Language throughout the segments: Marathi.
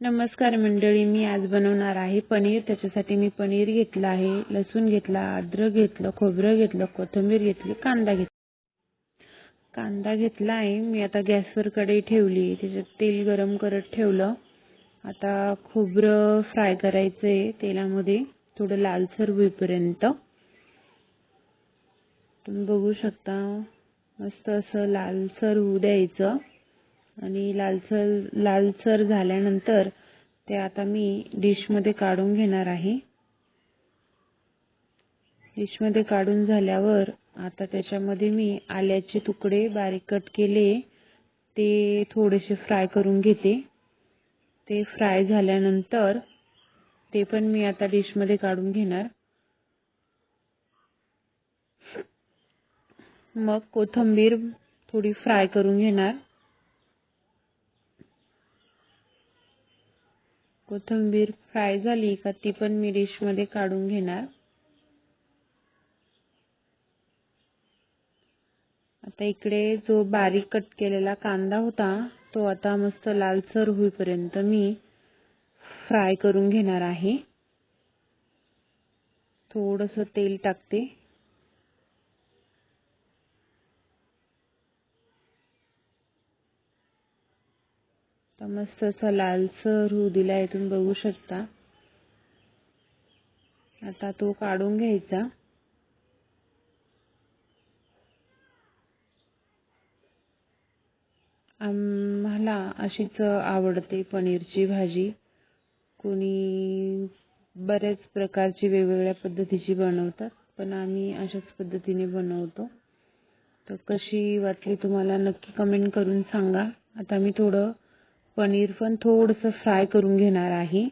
नमस्कार मंडळी, मी आज बनवणार आहे पनीर। त्याच्यासाठी मी पनीर घेतला आहे, लसूण घेतला, अद्रक घेतलं, खोबरं घेतलं, कोथिंबीर घेतली, कांदा घेतला आहे। मी आता गॅसवर कढई ठेवली, त्याच्यात तेल गरम करत ठेवलं। आता खोबरं फ्राय करायचंय तेलामध्ये थोडं लालसर होईपर्यंत। तुम्ही बघू शकता, मस्त असं लालसर होऊ द्यायचं आणि लालसर झाल्यानंतर ते आता मी डिश मध्ये काढून घेणार आहे। डिश मध्ये काढून झाल्यावर आता त्याच्यामध्ये मी आल्याचे तुकडे बारीक कट केले, ते थोडेसे फ्राय करून घेते। ते फ्राय झाल्यानंतर ते पण मी आता डिश मध्ये काढून घेणार। मग कोथिंबीर थोडी फ्राय करून घेणार। कोथिंबीर फ्राय झाली का ती पण मी डिश मध्ये काढून घेणार। आता इकडे जो बारीक कट केलेला कांदा होता तो आता मस्त लालसर होईपर्यंत मी फ्राय करून घेणार आहे। थोडंसं तेल टाकते। तर मस्त असा लालसर होऊ दिला, तुम्ही बघू शकता। आता तो काढून घ्यायचा। आम्हाला अशीच आवडते पनीरची भाजी। कोणी बरेच प्रकारची वेगवेगळ्या पद्धतीची बनवतात, पण आम्ही अशाच पद्धतीने बनवतो। तर कशी वाटली तुम्हाला नक्की कमेंट करून सांगा। आता मी थोडं पनीर पण थोडंसं फ्राय करून घेणार आहे।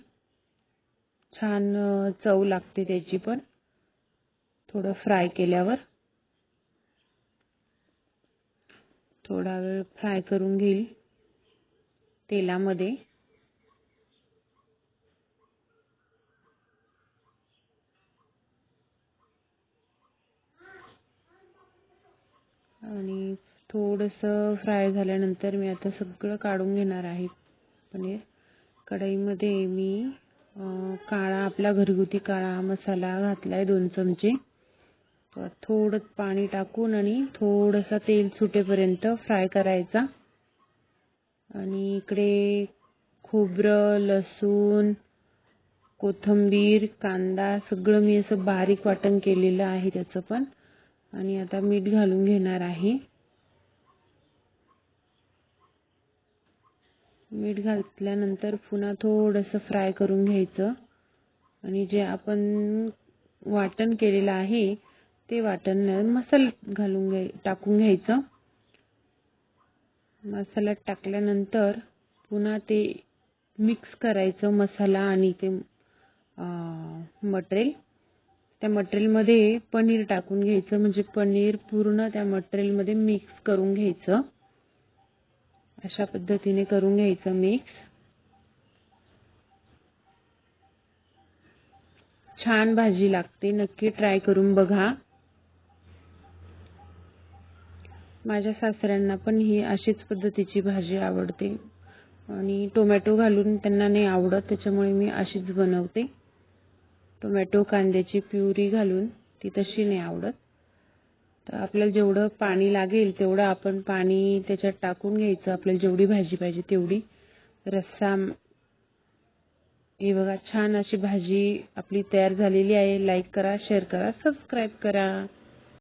छान चव लागते त्याची पण थोडं फ्राय केल्यावर। थोडा वेळ फ्राय करून घेईल तेलामध्ये। आणि थोडंसं फ्राय झाल्यानंतर मी आता सगळं काढून घेणार आहे पनीर। कढईमध्ये मी काळा आपला घरगुती काळा मसाला घातलाय 2 चमचे। थोडं पाणी टाकून आणि थोडंसं तेल सुटेपर्यंत फ्राय करायचा। आणि इकडे खोबरं, लसूण, कोथिंबीर, कांदा सगळं मी असं बारीक वाटण केलेलं आहे त्याचं पण। आणि आता मीठ घालून घेणार आहे। मीठ घातल्यानंतर पुन्हा थोडंसं फ्राय करून घ्यायचं। आणि जे आपण वाटण केलेलं आहे ते वाटण मसाला टाकून घ्यायचं। मसाला टाकल्यानंतर पुन्हा ते मिक्स करायचं, मसाला आणि ते मटेरियल। त्या मटेरियल मध्ये पनीर टाकून घ्यायचं, म्हणजे पनीर पूर्ण त्या मटेरियल मध्ये मिक्स करून घ्यायचं। अशा पद्धतीने करून घ्यायचं मिक्स। छान भाजी लागते, नक्की ट्राय करून बघा। माझ्या सासऱ्यांना पण ही अशीच पद्धतीची भाजी आवडते आणि टोमॅटो घालून त्यांना नाही आवडत, त्याच्यामुळे मी अशीच बनवते। टोमॅटो कांद्याची प्युरी घालून ती तशी नाही आवडत। तर आपल्याला जेवढं पाणी लागेल तेवढं आपण पाणी त्याच्यात टाकून घ्यायचं, आपल्याला जेवढी भाजी पाहिजे तेवढी। रस्सा हे बघा, छान अशी भाजी आपली तयार झालेली आहे। लाईक करा, शेअर करा, सबस्क्राईब करा।